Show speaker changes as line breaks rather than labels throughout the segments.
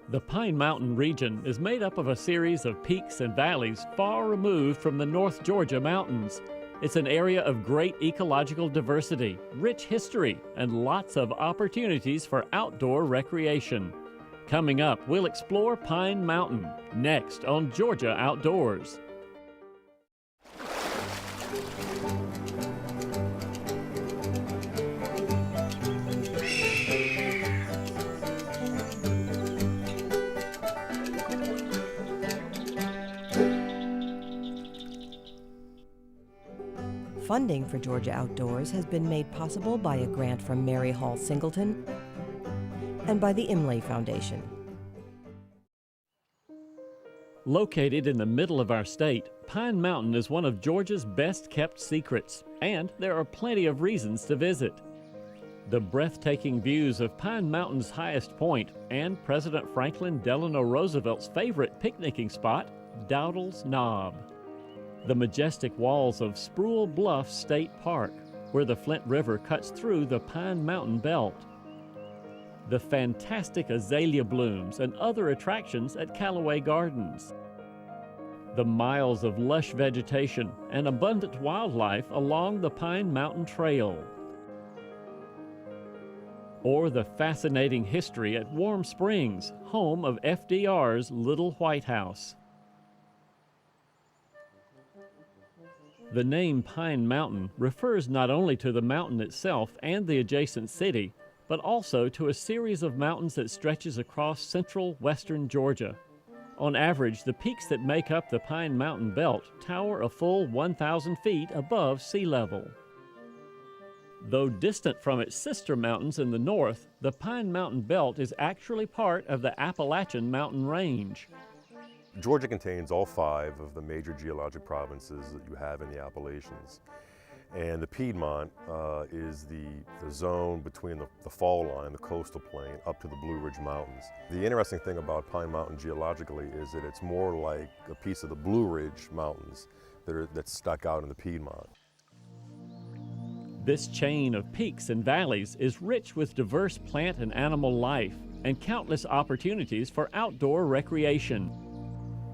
The Pine Mountain region is made up of a series of peaks and valleys far removed from the North Georgia mountains. It's an area of great ecological diversity, rich history, and lots of opportunities for outdoor recreation. Coming up, we'll explore Pine Mountain, next on Georgia Outdoors.
Funding for Georgia Outdoors has been made possible by a grant from Mary Hall Singleton and by the Imlay Foundation.
Located in the middle of our state, Pine Mountain is one of Georgia's best-kept secrets, and there are plenty of reasons to visit. The breathtaking views of Pine Mountain's highest point and President Franklin Delano Roosevelt's favorite picnicking spot, Dowdall's Knob. The majestic walls of Spruill Bluff State Park, where the Flint River cuts through the Pine Mountain belt. The fantastic azalea blooms and other attractions at Callaway Gardens. The miles of lush vegetation and abundant wildlife along the Pine Mountain Trail. Or the fascinating history at Warm Springs, home of FDR's Little White House. The name Pine Mountain refers not only to the mountain itself and the adjacent city, but also to a series of mountains that stretches across central western Georgia. On average, the peaks that make up the Pine Mountain belt tower a full 1,000 feet above sea level. Though distant from its sister mountains in the north, the Pine Mountain belt is actually part of the Appalachian Mountain Range.
Georgia contains all 5 of the major geologic provinces that you have in the Appalachians. And the Piedmont is the zone between the fall line, the coastal plain, up to the Blue Ridge Mountains. The interesting thing about Pine Mountain geologically is that it's more like a piece of the Blue Ridge Mountains that's stuck out in the Piedmont.
This chain of peaks and valleys is rich with diverse plant and animal life and countless opportunities for outdoor recreation.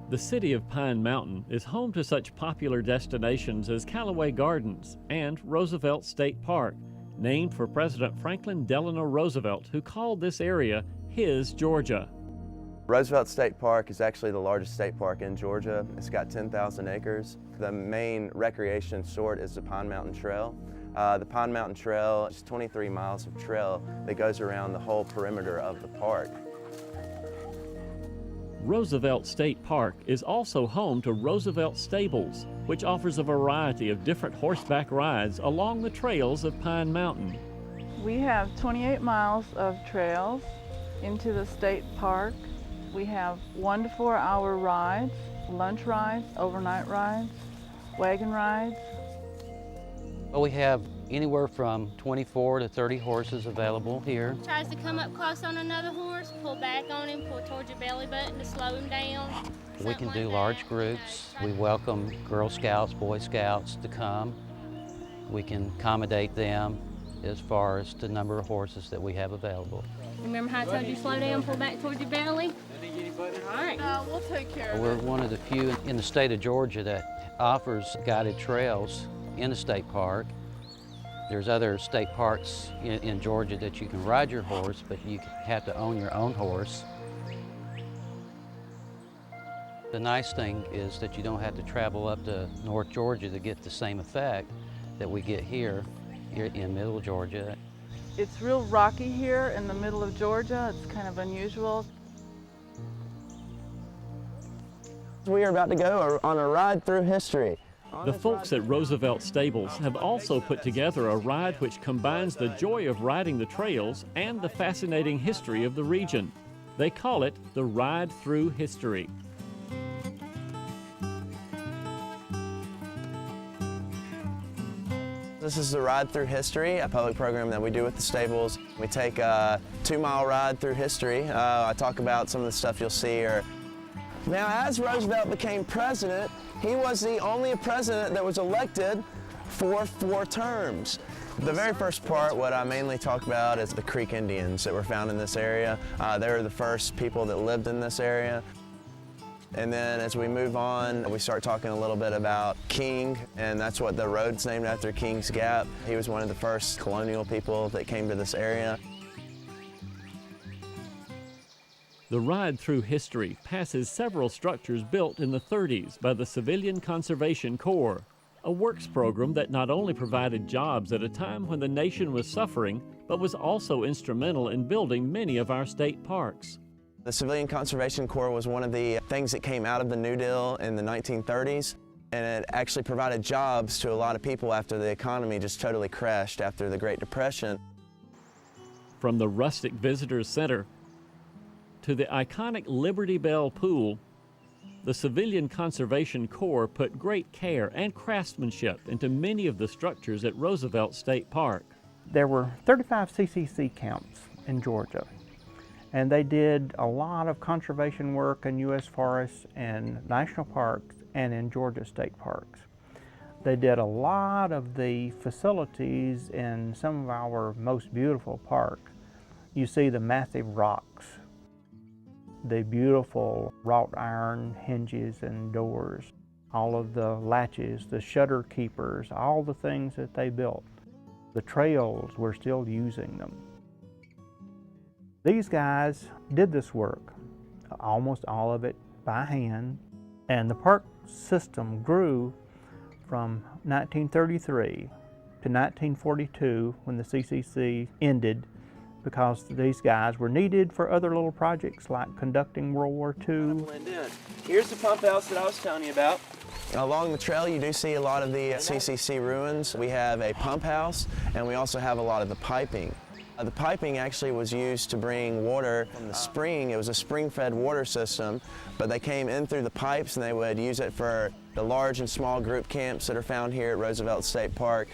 The city of Pine Mountain is home to such popular destinations as Callaway Gardens and Roosevelt State Park, named for President Franklin Delano Roosevelt, who called this area his Georgia.
Roosevelt State Park is actually the largest state park in Georgia. It's got 10,000 acres. The main recreation sort is the Pine Mountain Trail. The Pine Mountain Trail is 23 miles of trail that goes around the whole perimeter of the park.
Roosevelt State Park is also home to Roosevelt Stables, which offers a variety of different horseback rides along the trails of Pine Mountain.
We have 28 miles of trails into the state park. We have 1 to 4 hour rides, lunch rides, overnight rides, wagon rides.
Well, we have anywhere from 24 to 30 horses available here.
Tries to come up close on another horse, pull back on him, pull towards your belly button to slow him down.
We can do large groups. We welcome Girl Scouts, Boy Scouts to come. We can accommodate them as far as the number of horses that we have available.
Remember how I told you slow down, pull back towards your belly? All right.
We'll take care of it.
We're one of the few in the state of Georgia that offers guided trails in the state park. There's other state parks in Georgia that you can ride your horse, but you have to own your own horse. The nice thing is that you don't have to travel up to North Georgia to get the same effect that we get here in middle Georgia.
It's real rocky here in the middle of Georgia. It's kind of unusual.
We are about to go on a ride through history.
The folks at Roosevelt Stables have also put together a ride which combines the joy of riding the trails and the fascinating history of the region. They call it the Ride Through History.
This is the Ride Through History, a public program that we do with the stables. We take a 2-mile ride through history. I talk about some of the stuff you'll see here. Now, as Roosevelt became president, he was the only president that was elected for 4 terms. The very first part, what I mainly talk about is the Creek Indians that were found in this area. They were the first people that lived in this area. And then as we move on, we start talking a little bit about King, and that's what the road's named after, King's Gap. He was one of the first colonial people that came to this area.
The ride through history passes several structures built in the 30s by the Civilian Conservation Corps, a works program that not only provided jobs at a time when the nation was suffering, but was also instrumental in building many of our state parks.
The Civilian Conservation Corps was one of the things that came out of the New Deal in the 1930s, and it actually provided jobs to a lot of people after the economy just totally crashed after the Great Depression.
From the rustic visitors center to the iconic Liberty Bell Pool, the Civilian Conservation Corps put great care and craftsmanship into many of the structures at Roosevelt State Park.
There were 35 CCC camps in Georgia, and they did a lot of conservation work in U.S. forests and national parks and in Georgia state parks. They did a lot of the facilities in some of our most beautiful parks. You see the massive rocks, the beautiful wrought iron hinges and doors, all of the latches, the shutter keepers, all the things that they built. The trails, we're still using them. These guys did this work, almost all of it by hand, and the park system grew from 1933 to 1942 when the CCC ended, because these guys were needed for other little projects like conducting World War II.
Here's the pump house that I was telling you about. Along the trail you do see a lot of the CCC ruins. We have a pump house, and we also have a lot of the piping. The piping actually was used to bring water from the spring. It was a spring-fed water system, but they came in through the pipes and they would use it for the large and small group camps that are found here at Roosevelt State Park.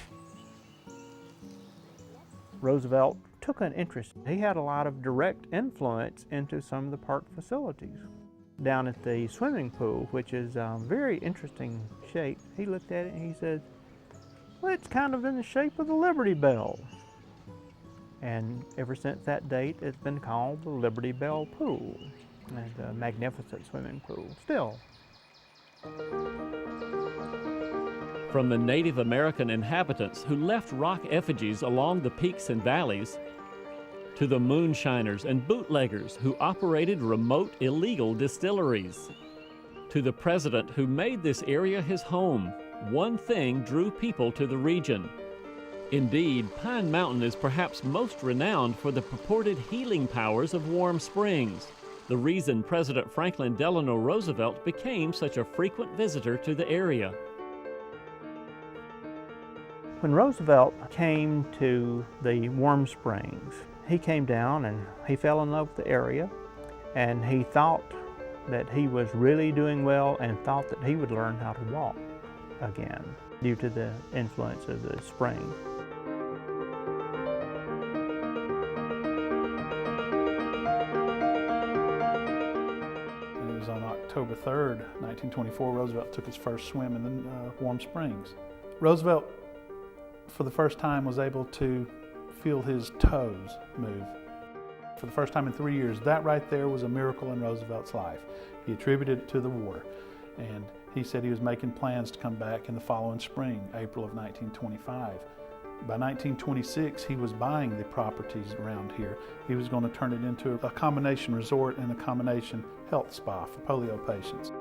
Roosevelt took an interest. He had a lot of direct influence into some of the park facilities. Down at the swimming pool, which is a very interesting shape, he looked at it and he said, well, it's kind of in the shape of the Liberty Bell. And ever since that date, it's been called the Liberty Bell Pool. It's a magnificent swimming pool, still.
From the Native American inhabitants who left rock effigies along the peaks and valleys, to the moonshiners and bootleggers who operated remote illegal distilleries, to the president who made this area his home, one thing drew people to the region. Indeed, Pine Mountain is perhaps most renowned for the purported healing powers of warm springs, the reason President Franklin Delano Roosevelt became such a frequent visitor to the area.
When Roosevelt came to the warm springs, he came down and he fell in love with the area, and he thought that he was really doing well and thought that he would learn how to walk again due to the influence of the spring.
It was on October 3rd, 1924, Roosevelt took his first swim in the warm springs. Roosevelt, for the first time, was able to feel his toes move. For the first time in 3 years, that right there was a miracle in Roosevelt's life. He attributed it to the water, and he said he was making plans to come back in the following spring, April of 1925. By 1926, he was buying the properties around here. He was going to turn it into a combination resort and a combination health spa for polio patients.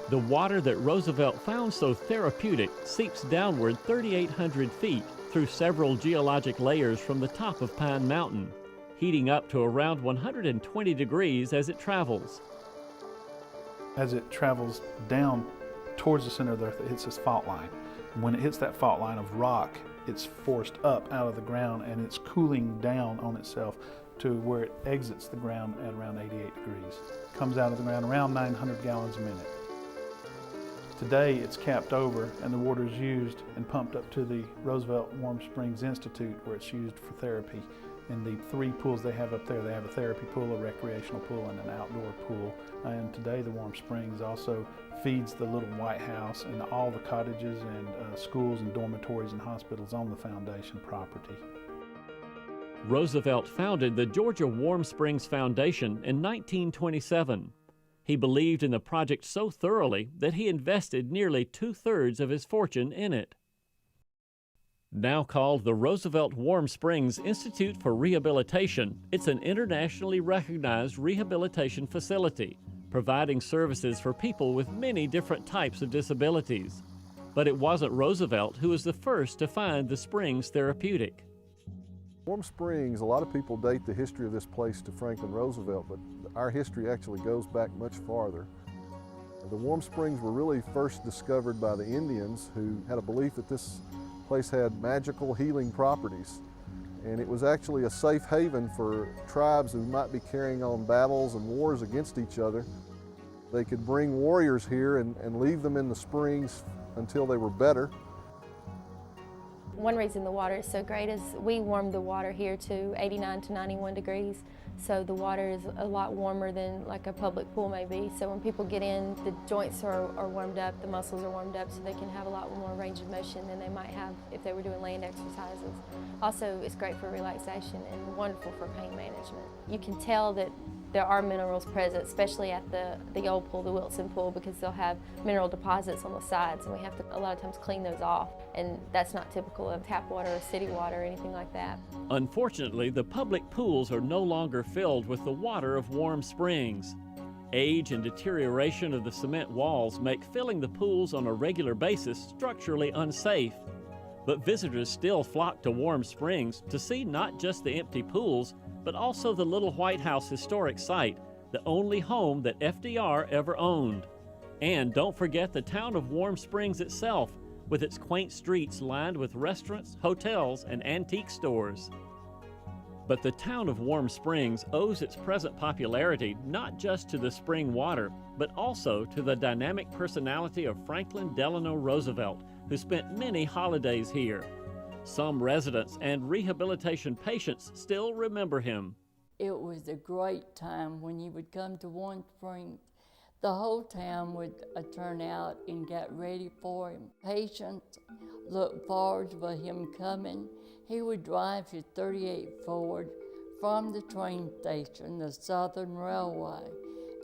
The water that Roosevelt found so therapeutic seeps downward 3,800 feet through several geologic layers from the top of Pine Mountain, heating up to around 120 degrees as it travels.
As it travels down towards the center of the earth, it hits this fault line. And when it hits that fault line of rock, it's forced up out of the ground and it's cooling down on itself to where it exits the ground at around 88 degrees. It comes out of the ground around 900 gallons a minute. Today it's capped over and the water is used and pumped up to the Roosevelt Warm Springs Institute, where it's used for therapy In the 3 pools they have up there, they have a therapy pool, a recreational pool, and an outdoor pool. And today the Warm Springs also feeds the little White House and all the cottages and schools and dormitories and hospitals on the foundation property.
Roosevelt founded the Georgia Warm Springs Foundation in 1927. He believed in the project so thoroughly that he invested nearly 2/3 of his fortune in it. Now called the Roosevelt Warm Springs Institute for Rehabilitation, it's an internationally recognized rehabilitation facility, providing services for people with many different types of disabilities. But it wasn't Roosevelt who was the first to find the springs therapeutic.
Warm Springs, a lot of people date the history of this place to Franklin Roosevelt, but our history actually goes back much farther. The Warm Springs were really first discovered by the Indians, who had a belief that this place had magical healing properties. And it was actually a safe haven for tribes who might be carrying on battles and wars against each other. They could bring warriors here and leave them in the springs until they were better.
One reason the water is so great is we warm the water here to 89 to 91 degrees. So the water is a lot warmer than like a public pool may be. So when people get in, the joints are warmed up, the muscles are warmed up, so they can have a lot more range of motion than they might have if they were doing land exercises. Also, it's great for relaxation and wonderful for pain management. You can tell that there are minerals present, especially at the old pool, the Wilson pool, because they'll have mineral deposits on the sides, and we have to a lot of times clean those off. And that's not typical of tap water or city water or anything like that.
Unfortunately, the public pools are no longer filled with the water of Warm Springs. Age and deterioration of the cement walls make filling the pools on a regular basis structurally unsafe. But visitors still flock to Warm Springs to see not just the empty pools, but also the Little White House historic site, the only home that FDR ever owned. And don't forget the town of Warm Springs itself, with its quaint streets lined with restaurants, hotels, and antique stores. But the town of Warm Springs owes its present popularity not just to the spring water, but also to the dynamic personality of Franklin Delano Roosevelt, who spent many holidays here. Some residents and rehabilitation patients still remember him.
It was a great time when you would come to Warm Springs. The whole town would turn out and get ready for him. Patients looked forward to him coming. He would drive his 38 Ford from the train station, the Southern Railway,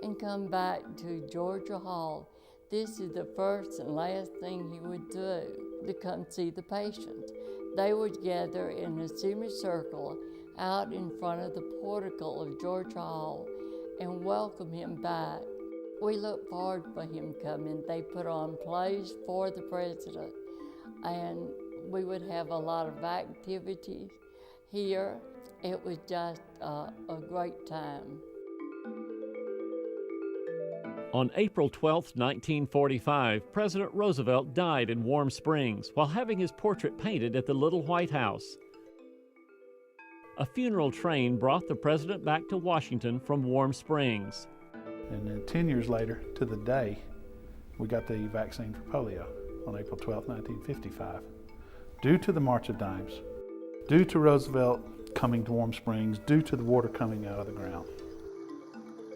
and come back to Georgia Hall. This is the first and last thing he would do, to come see the patients. They would gather in a semicircle out in front of the portico of Georgia Hall and welcome him back. We look forward for him coming. They put on plays for the president, and we would have a lot of activities here. It was just a great time.
On April 12, 1945, President Roosevelt died in Warm Springs while having his portrait painted at the Little White House. A funeral train brought the president back to Washington from Warm Springs.
And then 10 years later, to the day, we got the vaccine for polio on April 12, 1955. Due to the March of Dimes, due to Roosevelt coming to Warm Springs, due to the water coming out of the ground.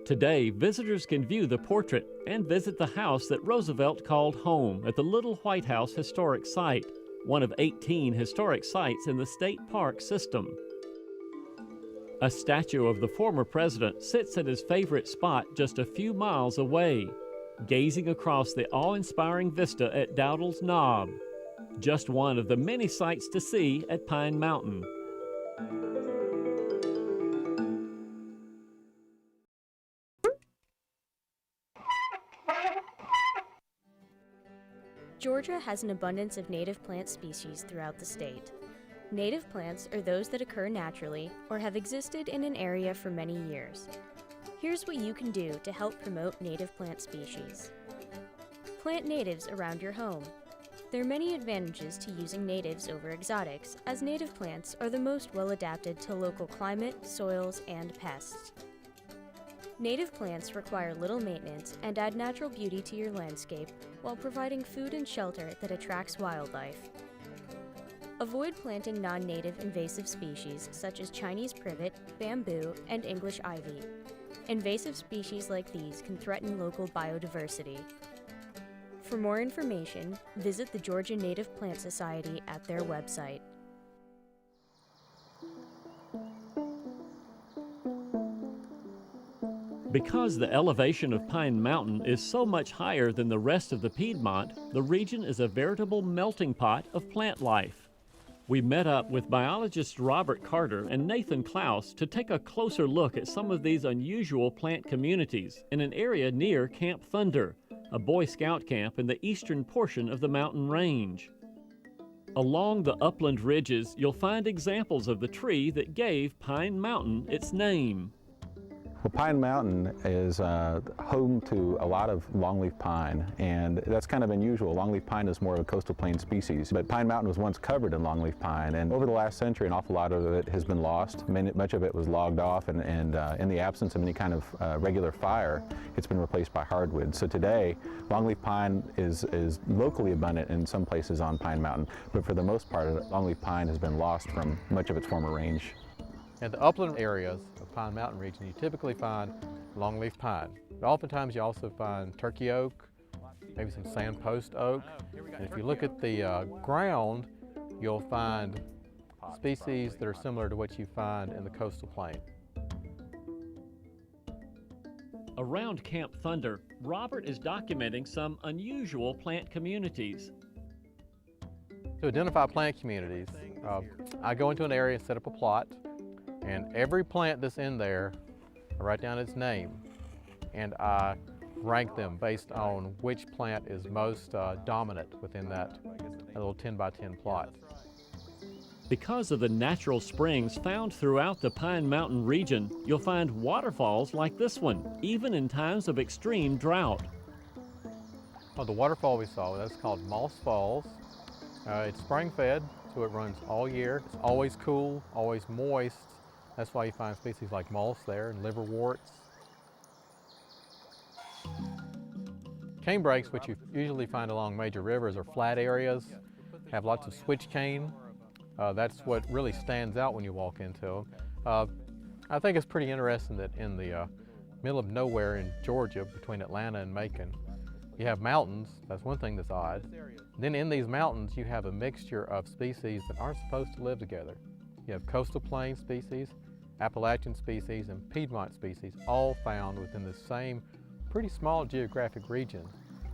Today, visitors can view the portrait and visit the house that Roosevelt called home at the Little White House Historic Site, one of 18 historic sites in the state park system. A statue of the former president sits at his favorite spot just a few miles away, gazing across the awe-inspiring vista at Dowdall's Knob, just one of the many sights to see at Pine Mountain.
Georgia has an abundance of native plant species throughout the state. Native plants are those that occur naturally or have existed in an area for many years. Here's what you can do to help promote native plant species. Plant natives around your home. There are many advantages to using natives over exotics, as native plants are the most well adapted to local climate, soils, and pests. Native plants require little maintenance and add natural beauty to your landscape while providing food and shelter that attracts wildlife. Avoid planting non-native invasive species such as Chinese privet, bamboo, and English ivy. Invasive species like these can threaten local biodiversity. For more information, visit the Georgia Native Plant Society at their website.
Because the elevation of Pine Mountain is so much higher than the rest of the Piedmont, the region is a veritable melting pot of plant life. We met up with biologists Robert Carter and Nathan Klaus to take a closer look at some of these unusual plant communities in an area near Camp Thunder, a Boy Scout camp in the eastern portion of the mountain range. Along the upland ridges, you'll find examples of the tree that gave Pine Mountain its name.
Well, Pine Mountain is home to a lot of longleaf pine, and that's kind of unusual. Longleaf pine is more of a coastal plain species, but Pine Mountain was once covered in longleaf pine, and over the last century an awful lot of it has been lost. Much of it was logged off, and in the absence of any kind of regular fire, it's been replaced by hardwood. So today, longleaf pine is locally abundant in some places on Pine Mountain, but for the most part, longleaf pine has been lost from much of its former range.
In the upland areas of Pine Mountain region, you typically find longleaf pine. But oftentimes you also find turkey oak, maybe some sandpost oak. And if you look at the ground, you'll find species that are similar to what you find in the coastal plain.
Around Camp Thunder, Robert is documenting some unusual plant communities.
To identify plant communities, I go into an area and set up a plot. And every plant that's in there, I write down its name, and I rank them based on which plant is most dominant within that little 10 by 10 plot.
Because of the natural springs found throughout the Pine Mountain region, you'll find waterfalls like this one, even in times of extreme drought.
Well, the waterfall we saw, that's called Moss Falls. It's spring-fed, so it runs all year. It's always cool, always moist. That's why you find species like moss there and liverworts. Cane breaks, which you usually find along major rivers, are flat areas, have lots of switch cane. That's what really stands out when you walk into them. I think it's pretty interesting that in the middle of nowhere in Georgia, between Atlanta and Macon, you have mountains. That's one thing that's odd. Then in these mountains, you have a mixture of species that aren't supposed to live together. You have coastal plain species, Appalachian species, and Piedmont species, all found within the same pretty small geographic region.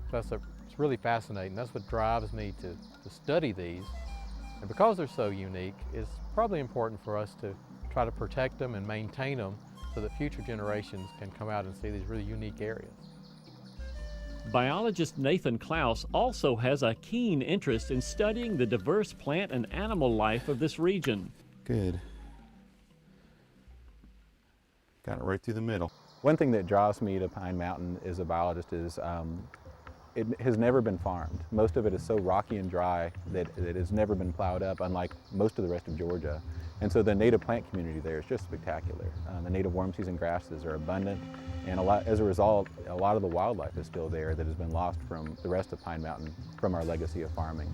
So it's really fascinating. That's what drives me to study these. And because they're so unique, it's probably important for us to try to protect them and maintain them so that future generations can come out and see these really unique areas.
Biologist Nathan Klaus also has a keen interest in studying the diverse plant and animal life of this region.
Good. Got it right through the middle.
One thing that draws me to Pine Mountain as a biologist is it has never been farmed. Most of it is so rocky and dry that it has never been plowed up, unlike most of the rest of Georgia. And so the native plant community there is just spectacular. The native worm season grasses are abundant, and as a result, a lot of the wildlife is still there that has been lost from the rest of Pine Mountain from our legacy of farming.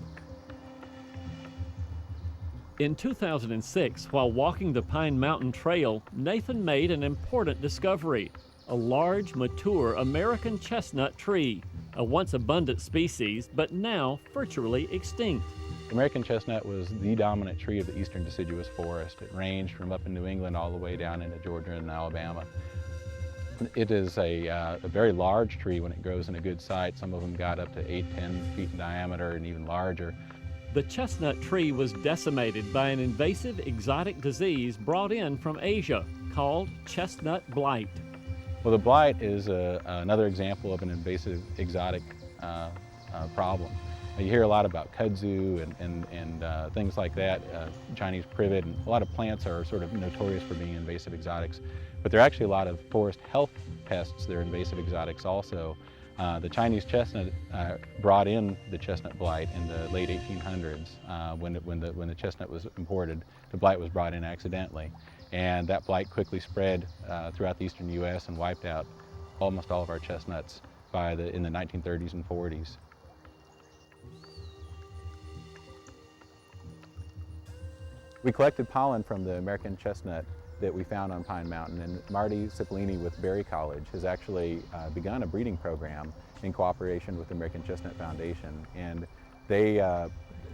In 2006, while walking the Pine Mountain Trail, Nathan made an important discovery: a large, mature American chestnut tree, a once abundant species, but now virtually extinct.
American chestnut was the dominant tree of the eastern deciduous forest. It ranged from up in New England all the way down into Georgia and Alabama. It is a very large tree when it grows in a good site. Some of them got up to 8-10 feet in diameter and even larger.
The chestnut tree was decimated by an invasive exotic disease brought in from Asia called chestnut blight.
Well, the blight is another example of an invasive exotic problem. You hear a lot about kudzu and things like that, Chinese privet, and a lot of plants are sort of notorious for being invasive exotics. But there are actually a lot of forest health pests that are invasive exotics also. The Chinese chestnut brought in the chestnut blight in the late 1800s when the chestnut was imported. The blight was brought in accidentally, and that blight quickly spread throughout the eastern U.S. and wiped out almost all of our chestnuts in the 1930s and 40s. We collected pollen from the American chestnut that we found on Pine Mountain, and Marty Cipollini with Berry College has actually begun a breeding program in cooperation with the American Chestnut Foundation. And they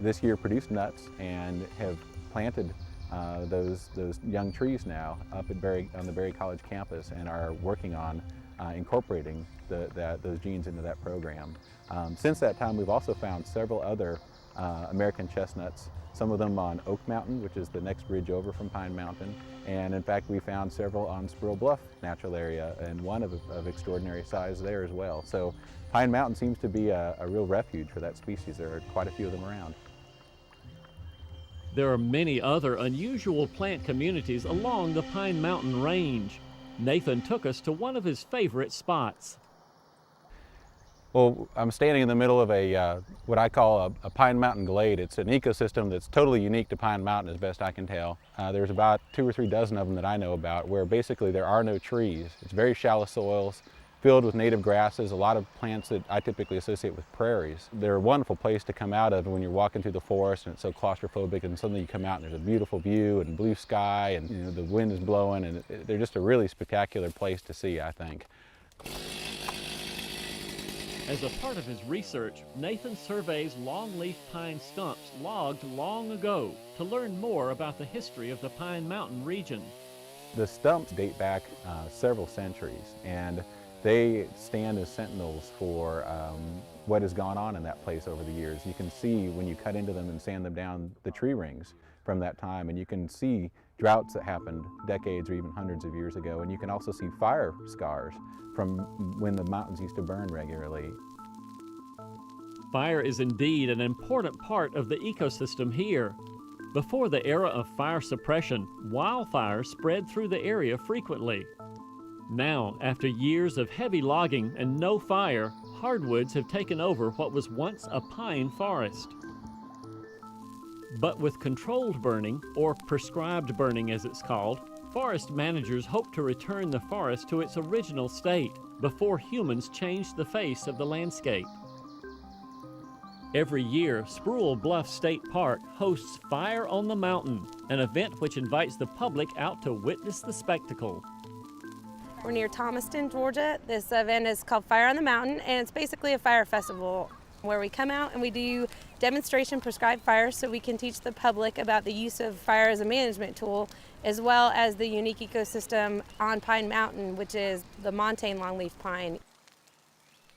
this year produced nuts and have planted those young trees now up at on the Berry College campus, and are working on incorporating those genes into that program. Since that time, we've also found several other American chestnuts, some of them on Oak Mountain, which is the next ridge over from Pine Mountain, and in fact we found several on Squirrel Bluff Natural Area, and one of extraordinary size there as well. So Pine Mountain seems to be a real refuge for that species. There are quite a few of them around.
There are many other unusual plant communities along the Pine Mountain range. Nathan took us to one of his favorite spots.
Well, I'm standing in the middle of what I call a Pine Mountain glade. It's an ecosystem that's totally unique to Pine Mountain as best I can tell. There's about 2 or 3 dozen of them that I know about, where basically there are no trees. It's very shallow soils, filled with native grasses, a lot of plants that I typically associate with prairies. They're a wonderful place to come out of when you're walking through the forest and it's so claustrophobic, and suddenly you come out and there's a beautiful view and blue sky, and the wind is blowing, and they're just a really spectacular place to see, I think.
As a part of his research, Nathan surveys longleaf pine stumps logged long ago to learn more about the history of the Pine Mountain region.
The stumps date back several centuries, and they stand as sentinels for what has gone on in that place over the years. You can see when you cut into them and sand them down the tree rings from that time, and you can see droughts that happened decades or even hundreds of years ago, and you can also see fire scars from when the mountains used to burn regularly.
Fire is indeed an important part of the ecosystem here. Before the era of fire suppression, wildfires spread through the area frequently. Now, after years of heavy logging and no fire, hardwoods have taken over what was once a pine forest. But with controlled burning, or prescribed burning as it's called, forest managers hope to return the forest to its original state before humans change the face of the landscape. Every year, Squirrel Bluff State Park hosts Fire on the Mountain, an event which invites the public out to witness the spectacle.
We're near Thomaston, Georgia. This event is called Fire on the Mountain, and it's basically a fire festival where we come out and we do demonstration prescribed fires so we can teach the public about the use of fire as a management tool, as well as the unique ecosystem on Pine Mountain, which is the montane longleaf pine.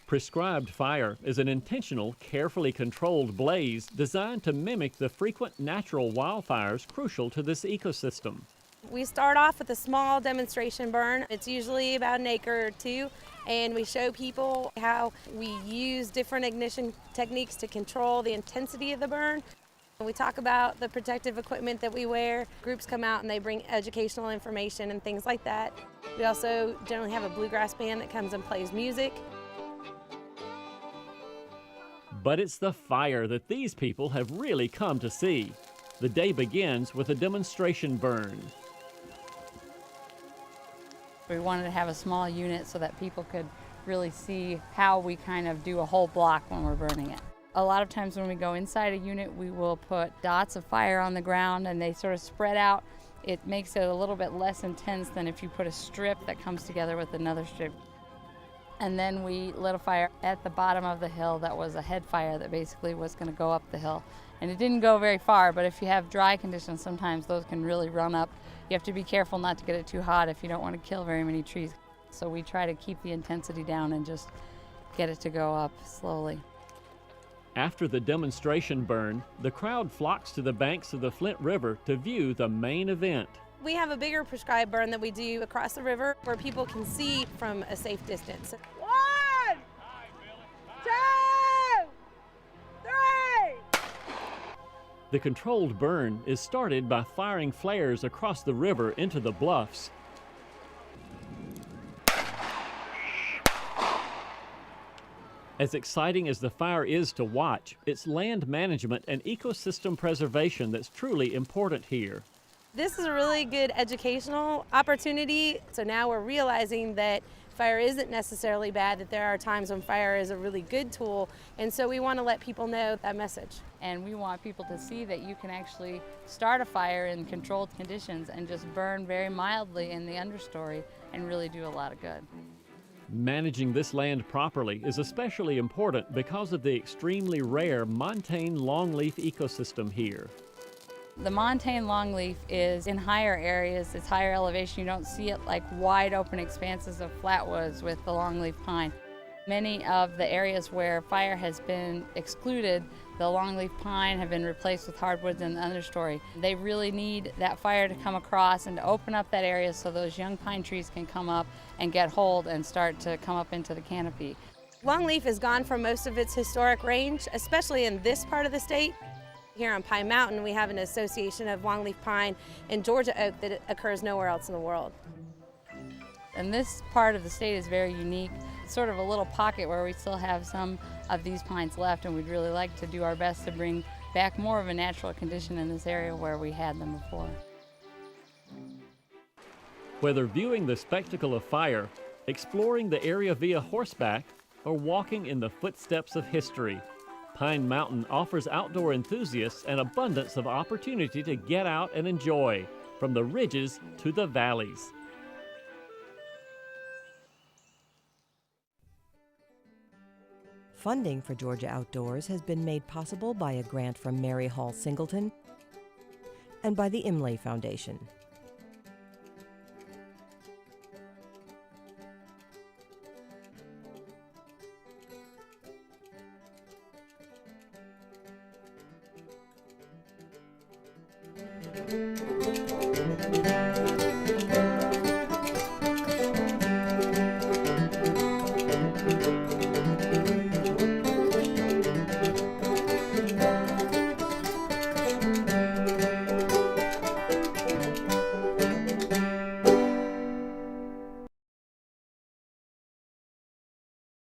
Prescribed fire is an intentional, carefully controlled blaze designed to mimic the frequent natural wildfires crucial to this ecosystem.
We start off with a small demonstration burn. It's usually about an acre or 2, and we show people how we use different ignition techniques to control the intensity of the burn. We talk about the protective equipment that we wear. Groups come out and they bring educational information and things like that. We also generally have a bluegrass band that comes and plays music.
But it's the fire that these people have really come to see. The day begins with a demonstration burn.
We wanted to have a small unit so that people could really see how we kind of do a whole block when we're burning it. A lot of times when we go inside a unit, we will put dots of fire on the ground and they sort of spread out. It makes it a little bit less intense than if you put a strip that comes together with another strip. And then we lit a fire at the bottom of the hill that was a head fire that basically was going to go up the hill. And it didn't go very far, but if you have dry conditions, sometimes those can really run up. You have to be careful not to get it too hot if you don't want to kill very many trees. So we try to keep the intensity down and just get it to go up slowly.
After the demonstration burn, the crowd flocks to the banks of the Flint River to view the main event.
We have a bigger prescribed burn that we do across the river where people can see from a safe distance.
1, 2, 3!
The controlled burn is started by firing flares across the river into the bluffs. As exciting as the fire is to watch, it's land management and ecosystem preservation that's truly important here.
This is a really good educational opportunity. So now we're realizing that fire isn't necessarily bad, that there are times when fire is a really good tool, and so we want to let people know that message.
And we want people to see that you can actually start a fire in controlled conditions and just burn very mildly in the understory and really do a lot of good.
Managing this land properly is especially important because of the extremely rare montane longleaf ecosystem here.
The montane longleaf is in higher areas, it's higher elevation. You don't see it like wide open expanses of flatwoods with the longleaf pine. Many of the areas where fire has been excluded, the longleaf pine have been replaced with hardwoods in the understory. They really need that fire to come across and to open up that area so those young pine trees can come up and get hold and start to come up into the canopy.
Longleaf is gone from most of its historic range, especially in this part of the state. Here on Pine Mountain, we have an association of longleaf pine and Georgia oak that occurs nowhere else in the world.
And this part of the state is very unique. It's sort of a little pocket where we still have some of these pines left, and we'd really like to do our best to bring back more of a natural condition in this area where we had them before.
Whether viewing the spectacle of fire, exploring the area via horseback, or walking in the footsteps of history, Pine Mountain offers outdoor enthusiasts an abundance of opportunity to get out and enjoy, from the ridges to the valleys.
Funding for Georgia Outdoors has been made possible by a grant from Mary Hall Singleton and by the Imlay Foundation.